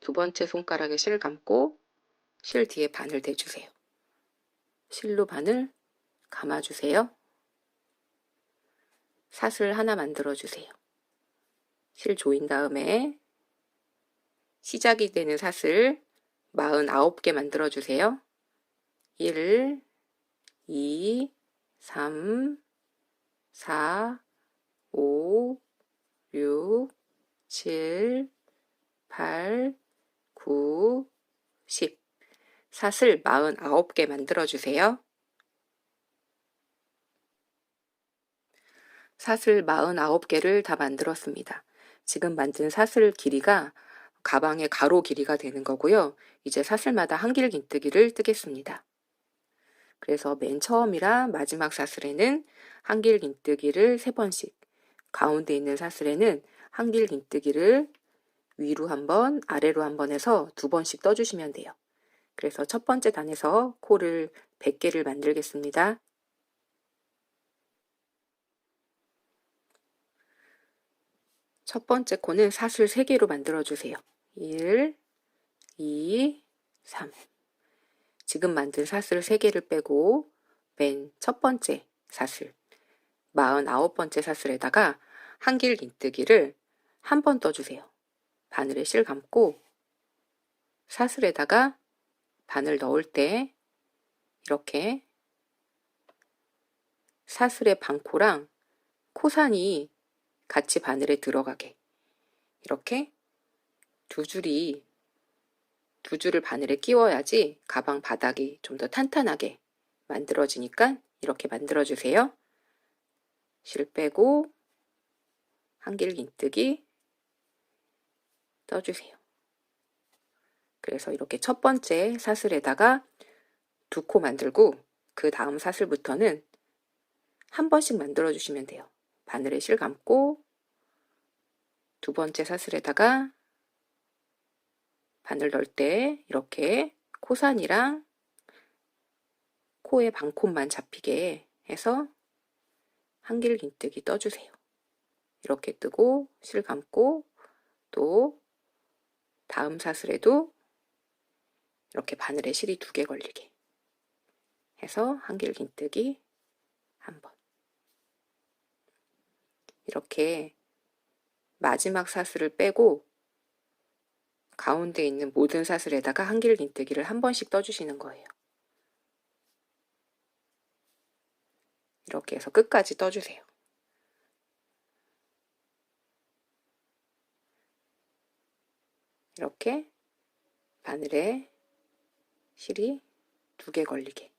두 번째 손가락에 실 감고 실 뒤에 바늘 대주세요. 실로 바늘 감아주세요. 사슬 하나 만들어주세요. 실 조인 다음에 시작이 되는 사슬 49개 만들어주세요. 1, 2, 3, 4, 5, 6, 7, 8, 9, 10. 사슬 49개 만들어주세요. 사슬 49개를 다 만들었습니다. 지금 만든 사슬 길이가 가방의 가로 길이가 되는 거고요. 이제 사슬마다 한길긴뜨기를 뜨겠습니다. 그래서 맨 처음이랑 마지막 사슬에는 한길긴뜨기를 3번씩, 가운데 있는 사슬에는 한길긴뜨기를 위로 한 번, 아래로 한 번 해서 2번씩 떠주시면 돼요. 그래서 첫 번째 단에서 코를 100개를 만들겠습니다. 첫 번째 코는 사슬 3개로 만들어주세요. 1, 2, 3. 지금 만든 사슬 3개를 빼고 맨 첫 번째 사슬, 49번째 사슬에다가 한길긴뜨기를 한 번 떠주세요. 바늘에 실 감고 사슬에다가 바늘 넣을 때 이렇게 사슬의 반코랑 코산이 같이 바늘에 들어가게 이렇게 두 줄을 바늘에 끼워야지 가방 바닥이 좀 더 탄탄하게 만들어지니까 이렇게 만들어주세요. 실 빼고 한길긴뜨기 떠주세요. 그래서 이렇게 첫 번째 사슬에다가 2코 만들고 그 다음 사슬부터는 한 번씩 만들어 주시면 돼요. 바늘에 실 감고 두 번째 사슬에다가 바늘 넣을 때 이렇게 코산이랑 코의 반코만 잡히게 해서 한길긴뜨기 떠주세요. 이렇게 뜨고 실 감고 또 다음 사슬에도 이렇게 바늘에 실이 2개 걸리게 해서 한길긴뜨기 한 번. 이렇게 마지막 사슬을 빼고 가운데 있는 모든 사슬에다가 한길긴뜨기를 한 번씩 떠주시는 거예요. 이렇게 해서 끝까지 떠주세요. 이렇게 바늘에 실이 2개 걸리게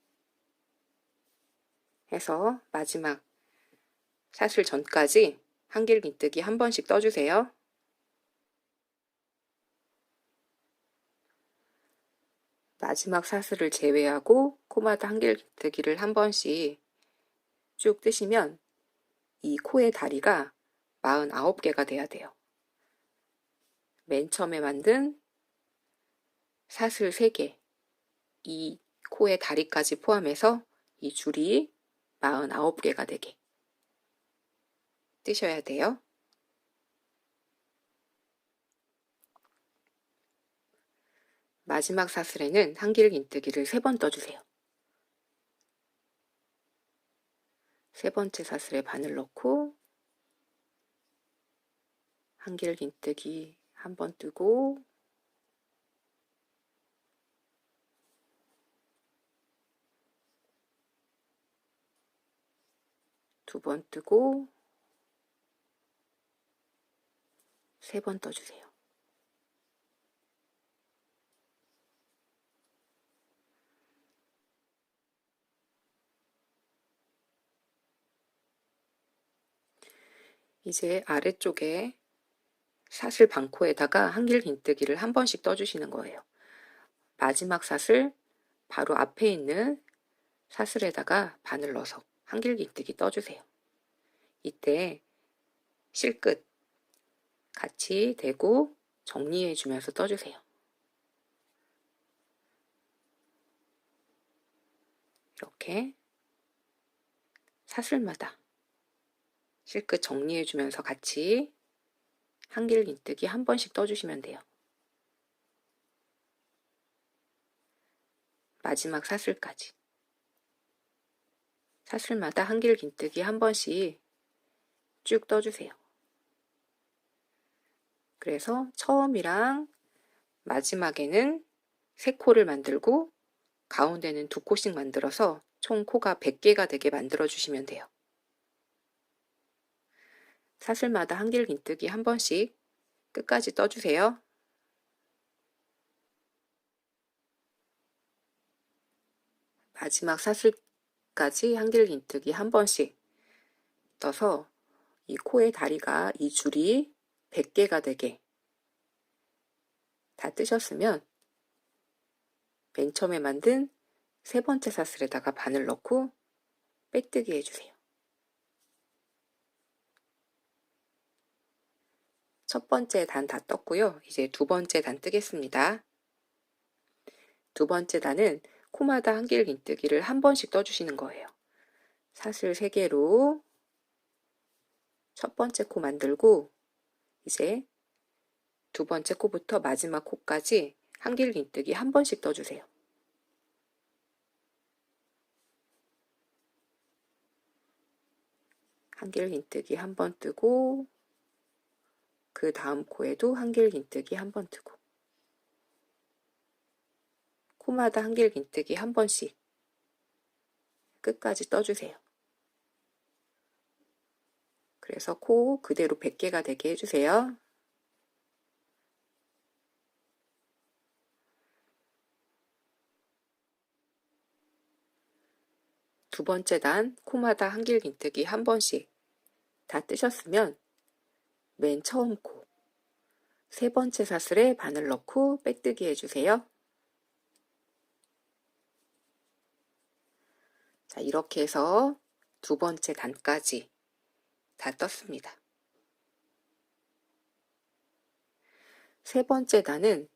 해서 마지막 사슬 전까지 한길긴뜨기 한 번씩 떠주세요. 마지막 사슬을 제외하고 코마다 한길긴뜨기를 한 번씩 쭉 뜨시면 이 코의 다리가 49개가 돼야 돼요. 맨 처음에 만든 사슬 3개, 이 코의 다리까지 포함해서 이 줄이 49개가 되게 뜨셔야 돼요. 마지막 사슬에는 한길긴뜨기를 3번 떠주세요. 세 번째 사슬에 바늘 넣고 한길긴뜨기 한 번 뜨고 두 번 뜨고 3번 떠주세요. 이제 아래쪽에 사슬 반코에다가 한길긴뜨기를 한 번씩 떠주시는 거예요. 마지막 사슬 바로 앞에 있는 사슬에다가 바늘 넣어서 한길긴뜨기 떠주세요. 이때 실끝 같이 대고 정리해 주면서 떠주세요. 이렇게 사슬마다 실끝 정리해 주면서 같이 한길긴뜨기 한 번씩 떠주시면 돼요. 마지막 사슬까지. 사슬마다 한길 긴뜨기 한 번씩 쭉 떠주세요. 그래서 처음이랑 마지막에는 3코를 만들고 가운데는 2코씩 만들어서 총 코가 100개가 되게 만들어 주시면 돼요. 사슬마다 한길 긴뜨기 한 번씩 끝까지 떠주세요. 마지막 사슬까지 한길 긴뜨기 한 번씩 떠서 이 코의 다리가 이 줄이 100개가 되게 다 뜨셨으면 맨 처음에 만든 3번째 사슬에다가 바늘 넣고 빼뜨기 해주세요. 첫 번째 단 다 떴고요. 이제 2번째 단 뜨겠습니다. 2번째 단은 코마다 한길 긴뜨기를 한 번씩 떠주시는 거예요. 사슬 3개로 첫 번째 코 만들고 이제 2번째 코부터 마지막 코까지 한길 긴뜨기 한 번씩 떠주세요. 한길 긴뜨기 한 번 뜨고 그 다음 코에도 한길 긴뜨기 한 번 뜨고 코마다 한길 긴뜨기 한 번씩 끝까지 떠주세요. 그래서 코 그대로 100개가 되게 해주세요. 두 번째 단 코마다 한길 긴뜨기 한 번씩 다 뜨셨으면 맨 처음 코 3번째 사슬에 바늘 넣고 빼뜨기 해주세요. 자, 이렇게 해서 2번째 단까지 다 떴습니다. 3번째 단은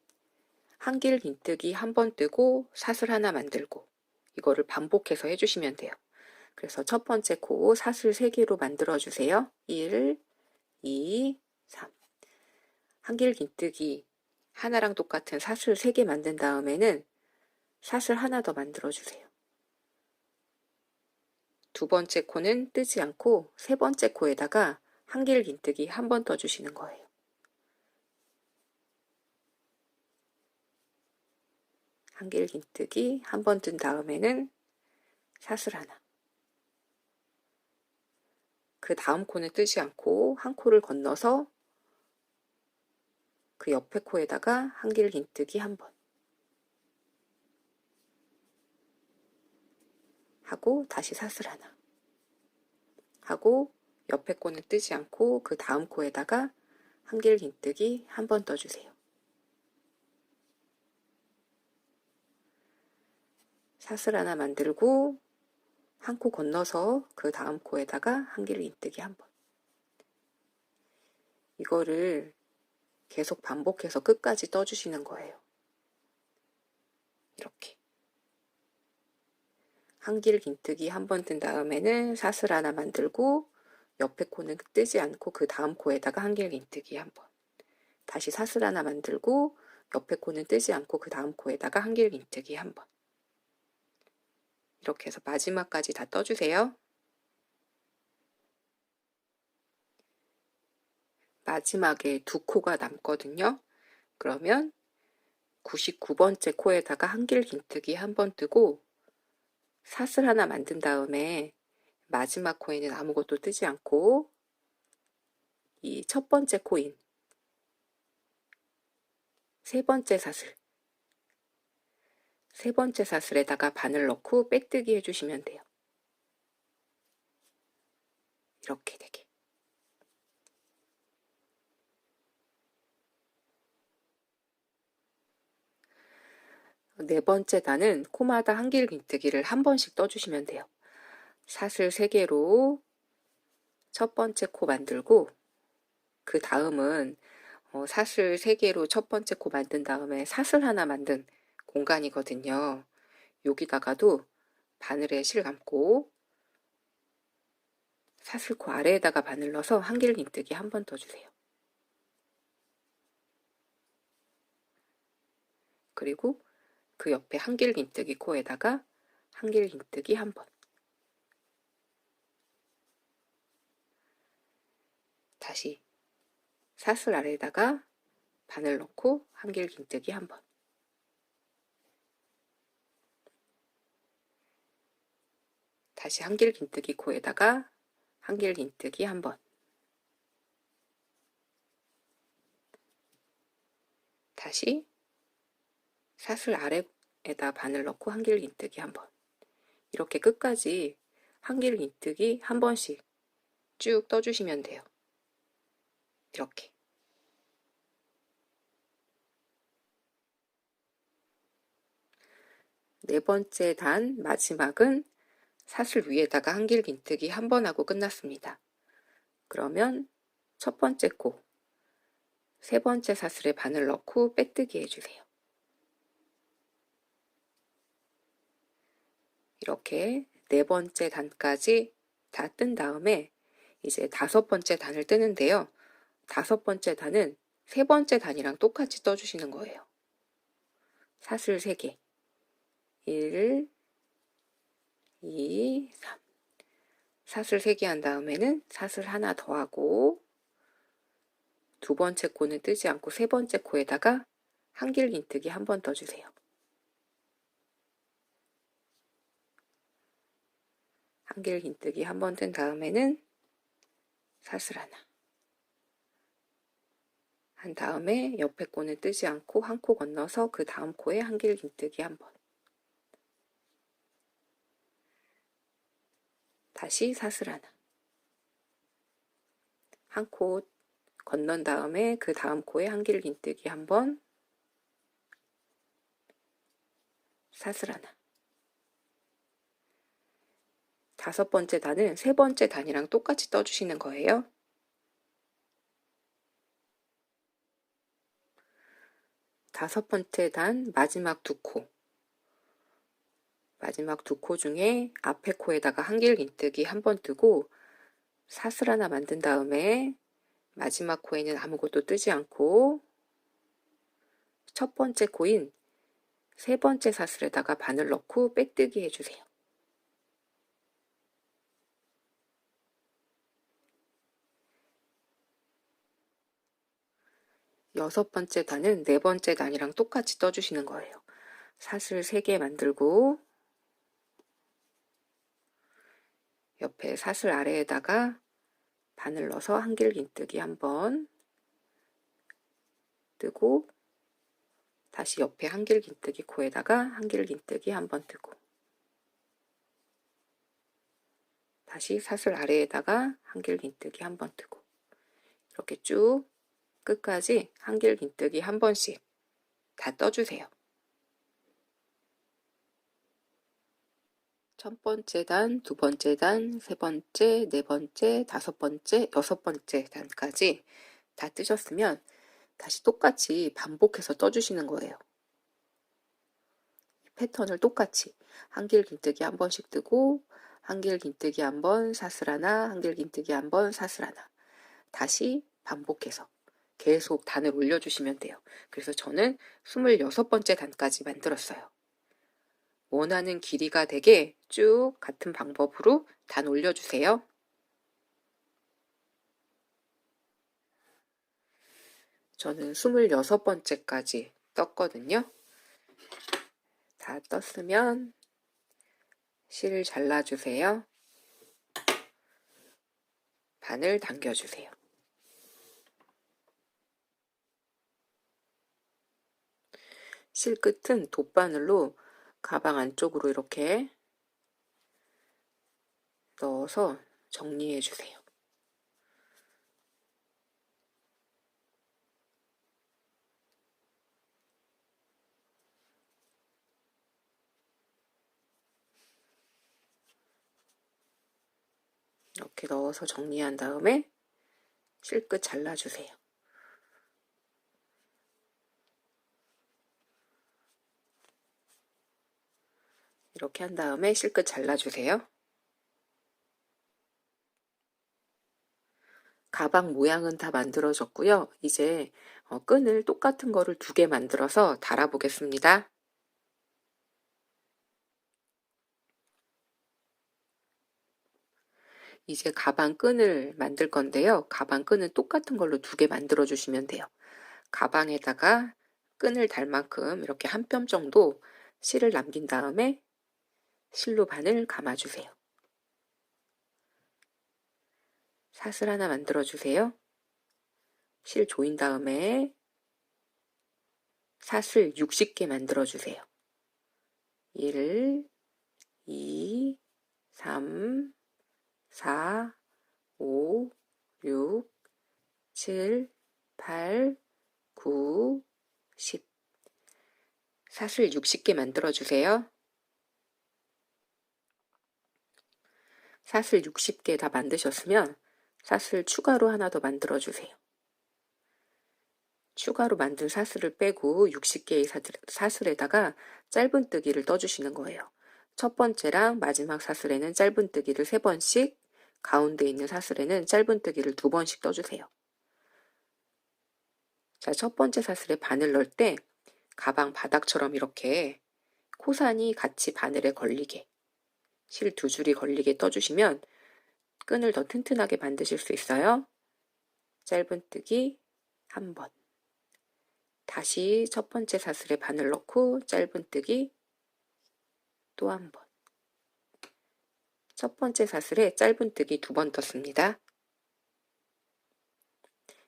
한길 긴뜨기 한 번 뜨고 사슬 하나 만들고 이거를 반복해서 해주시면 돼요. 그래서 첫 번째 코 사슬 3개로 만들어 주세요. 1, 2, 3. 한길 긴뜨기 하나랑 똑같은 사슬 3개 만든 다음에는 사슬 하나 더 만들어 주세요. 2번째 코는 뜨지 않고 3번째 코에다가 한길 긴뜨기 한 번 떠주시는 거예요. 한길 긴뜨기 한 번 뜬 다음에는 사슬 하나. 그 다음 코는 뜨지 않고 한 코를 건너서 그 옆에 코에다가 한길 긴뜨기 한 번. 하고 다시 사슬 하나. 하고 옆에 코는 뜨지 않고 그 다음 코에다가 한길 긴뜨기 한 번 떠주세요. 사슬 하나 만들고 한 코 건너서 그 다음 코에다가 한길 긴뜨기 한 번. 이거를 계속 반복해서 끝까지 떠주시는 거예요. 이렇게. 한길 긴뜨기 한 번 뜬 다음에는 사슬 하나 만들고 옆에 코는 뜨지 않고 그 다음 코에다가 한길 긴뜨기 한 번. 다시 사슬 하나 만들고 옆에 코는 뜨지 않고 그 다음 코에다가 한길 긴뜨기 한 번. 이렇게 해서 마지막까지 다 떠주세요. 마지막에 2코가 남거든요. 그러면 99번째 코에다가 한길 긴뜨기 한 번 뜨고 사슬 하나 만든 다음에 마지막 코에는 아무것도 뜨지 않고 이 첫 번째 코인 3번째 사슬 3번째 사슬에다가 바늘 넣고 빼뜨기 해주시면 돼요. 이렇게 되게. 네 번째 단은 코마다 한길 긴뜨기를 한 번씩 떠주시면 돼요. 사슬 3개로 첫 번째 코 만들고 그 다음은 사슬 3개로 첫 번째 코 만든 다음에 사슬 하나 만든 공간이거든요. 여기다가도 바늘에 실 감고 사슬코 아래에다가 바늘 넣어서 한길 긴뜨기 한 번 더 주세요. 그리고 그 옆에 한길긴뜨기 코에다가 한길긴뜨기 한 번, 다시 사슬 아래에다가 바늘 넣고 한길긴뜨기 한 번, 다시 한길긴뜨기 코에다가 한길긴뜨기 한 번, 다시 사슬 아래에다 바늘 넣고 한길긴뜨기 한 번, 이렇게 끝까지 한길긴뜨기 한 번씩 쭉 떠주시면 돼요. 이렇게. 네 번째 단 마지막은 사슬 위에다가 한길긴뜨기 한 번 하고 끝났습니다. 그러면 첫 번째 코, 세 번째 사슬에 바늘 넣고 빼뜨기 해주세요. 이렇게 네 번째 단까지 다 뜬 다음에 이제 다섯 번째 단을 뜨는데요. 다섯 번째 단은 세 번째 단이랑 똑같이 떠주시는 거예요. 사슬 3개. 1, 2, 3. 사슬 3개 한 다음에는 사슬 하나 더 하고 두 번째 코는 뜨지 않고 세 번째 코에다가 한길긴뜨기 한 번 떠주세요. 한길긴뜨기 한 번 뜬 다음에는 사슬 하나 한 다음에 옆에 코는 뜨지 않고 한 코 건너서 그 다음 코에 한길긴뜨기 한 번, 다시 사슬 하나, 한 코 건넌 다음에 그 다음 코에 한길긴뜨기 한 번, 사슬 하나. 다섯 번째 단은 세 번째 단이랑 똑같이 떠주시는 거예요. 다섯 번째 단 마지막 두 코. 마지막 두 코 중에 앞에 코에다가 한길긴뜨기 한 번 뜨고 사슬 하나 만든 다음에 마지막 코에는 아무것도 뜨지 않고 첫 번째 코인 세 번째 사슬에다가 바늘 넣고 빼뜨기 해주세요. 여섯 번째 단은 네 번째 단이랑 똑같이 떠주시는 거예요. 사슬 3개 만들고 옆에 사슬 아래에다가 바늘 넣어서 한길긴뜨기 한 번 뜨고 다시 옆에 한길긴뜨기 코에다가 한길긴뜨기 한 번 뜨고 다시 사슬 아래에다가 한길긴뜨기 한 번 뜨고 이렇게 쭉 끝까지 한길긴뜨기 한 번씩 다 떠주세요. 첫 번째 단, 두 번째 단, 세 번째, 네 번째, 다섯 번째, 여섯 번째 단까지 다 뜨셨으면 다시 똑같이 반복해서 떠주시는 거예요. 패턴을 똑같이 한길긴뜨기 한 번씩 뜨고 한길긴뜨기 한 번, 사슬 하나, 한길긴뜨기 한 번, 사슬 하나 다시 반복해서 계속 단을 올려주시면 돼요. 그래서 저는 26번째 단까지 만들었어요. 원하는 길이가 되게 쭉 같은 방법으로 단 올려주세요. 저는 26번째까지 떴거든요. 다 떴으면 실을 잘라주세요. 바늘 당겨주세요. 실 끝은 돗바늘로 가방 안쪽으로 이렇게 넣어서 정리해 주세요. 이렇게 넣어서 정리한 다음에 실끝 잘라주세요. 이렇게 한 다음에 실끝 잘라주세요. 가방 모양은 다 만들어졌고요. 이제 끈을 똑같은 거를 2개 만들어서 달아보겠습니다. 이제 가방 끈을 만들 건데요. 가방 끈은 똑같은 걸로 2개 만들어 주시면 돼요. 가방에다가 끈을 달 만큼 이렇게 한 뼘 정도 실을 남긴 다음에 실로 바늘 감아주세요. 사슬 하나 만들어 주세요. 실 조인 다음에 사슬 60개 만들어 주세요. 1, 2, 3, 4, 5, 6, 7, 8, 9, 10. 사슬 60개 만들어 주세요. 사슬 60개 다 만드셨으면 사슬 추가로 하나 더 만들어 주세요. 추가로 만든 사슬을 빼고 60개의 사슬에다가 짧은뜨기를 떠주시는 거예요. 첫 번째랑 마지막 사슬에는 짧은뜨기를 3번씩, 가운데 있는 사슬에는 짧은뜨기를 2번씩 떠주세요. 자, 첫 번째 사슬에 바늘 넣을 때 가방 바닥처럼 이렇게 코산이 같이 바늘에 걸리게, 실 2줄이 걸리게 떠주시면 끈을 더 튼튼하게 만드실 수 있어요. 짧은뜨기 1번. 다시 첫 번째 사슬에 바늘 넣고 짧은뜨기 또 1번. 첫 번째 사슬에 짧은뜨기 2번 떴습니다.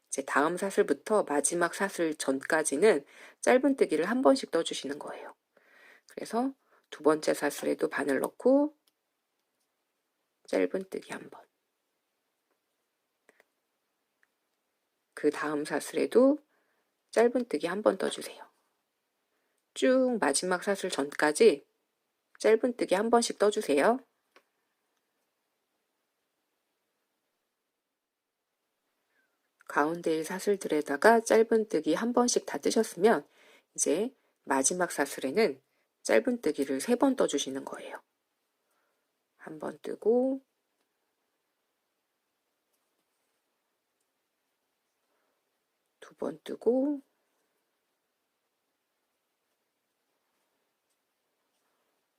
이제 다음 사슬부터 마지막 사슬 전까지는 짧은뜨기를 1번씩 떠주시는 거예요. 그래서 2번째 사슬에도 바늘 넣고 짧은뜨기 1번. 그 다음 사슬에도 짧은뜨기 1번 떠주세요. 쭉 마지막 사슬 전까지 짧은뜨기 1번씩 떠주세요. 가운데의 사슬들에다가 짧은뜨기 1번씩 다 뜨셨으면 이제 마지막 사슬에는 짧은뜨기를 3번 떠주시는 거예요. 1번 뜨고 2번 뜨고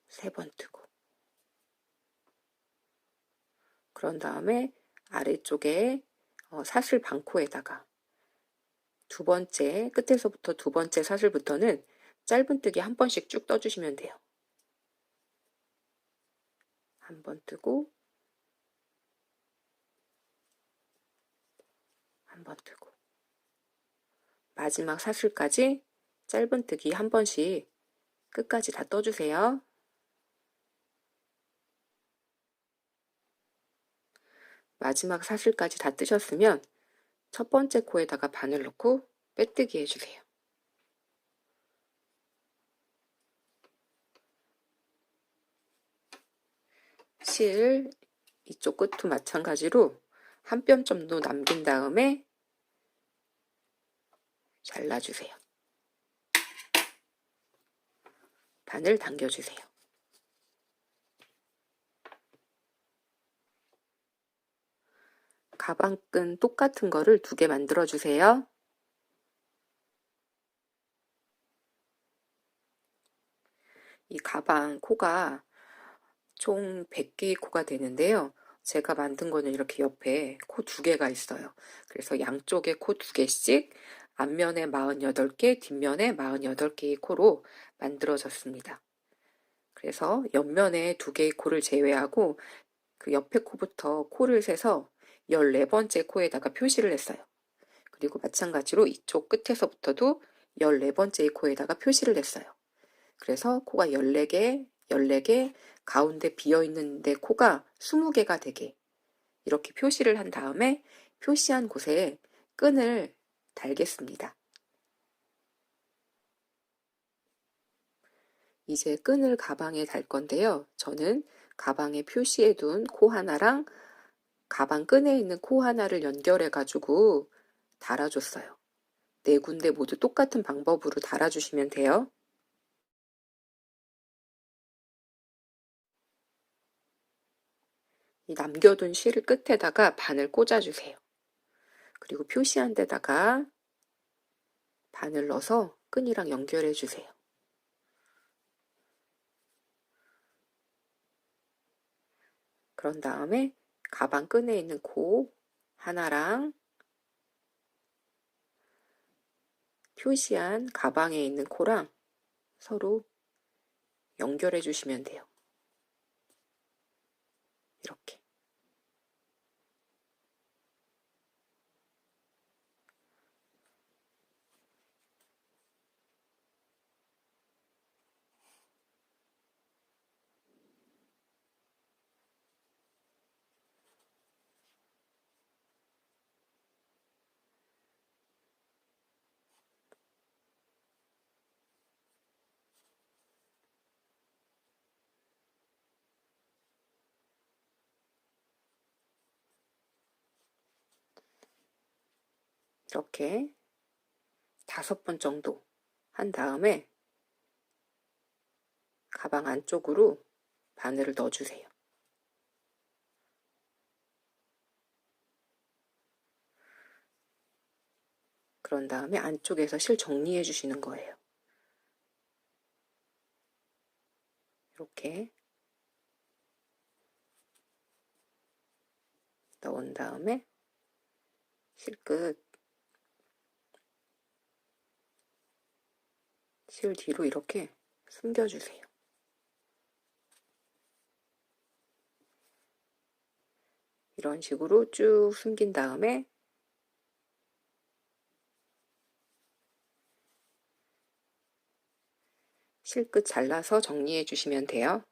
3번 뜨고 그런 다음에 아래쪽에 사슬 반코에다가 2번째 끝에서부터 2번째 사슬부터는 짧은뜨기 1번씩 쭉 떠주시면 돼요. 1번 뜨고 1번 뜨고 마지막 사슬까지 짧은뜨기 1번씩 끝까지 다 떠주세요. 마지막 사슬까지 다 뜨셨으면 첫 번째 코에다가 바늘 넣고 빼뜨기 해주세요. 실 이쪽 끝도 마찬가지로 한 뼘 정도 남긴 다음에 잘라주세요. 바늘 당겨주세요. 가방끈 똑같은 거를 2개 만들어 주세요. 이 가방 코가 총 100개의 코가 되는데요. 제가 만든 거는 이렇게 옆에 코 2개가 있어요. 그래서 양쪽에 코 2개씩 앞면에 48개, 뒷면에 48개의 코로 만들어졌습니다. 그래서 옆면에 2개의 코를 제외하고 그 옆에 코부터 코를 세서 14번째 코에다가 표시를 했어요. 그리고 마찬가지로 이쪽 끝에서부터도 14번째 코에다가 표시를 했어요. 그래서 코가 14개, 14개, 가운데 비어있는데 코가 20개가 되게 이렇게 표시를 한 다음에 표시한 곳에 끈을 달겠습니다. 이제 끈을 가방에 달 건데요. 저는 가방에 표시해 둔 코 하나랑 가방 끈에 있는 코 하나를 연결해 가지고 달아줬어요. 4군데 모두 똑같은 방법으로 달아주시면 돼요. 이 남겨둔 실 끝에다가 바늘 꽂아주세요. 그리고 표시한 데다가 바늘 넣어서 끈이랑 연결해 주세요. 그런 다음에 가방 끈에 있는 코 하나랑 표시한 가방에 있는 코랑 서로 연결해 주시면 돼요. 이렇게. 이렇게 5번 정도 한 다음에 가방 안쪽으로 바늘을 넣어주세요. 그런 다음에 안쪽에서 실 정리해 주시는 거예요. 이렇게 넣은 다음에 실끝 실 뒤로 이렇게 숨겨주세요. 이런 식으로 쭉 숨긴 다음에 실끝 잘라서 정리해 주시면 돼요.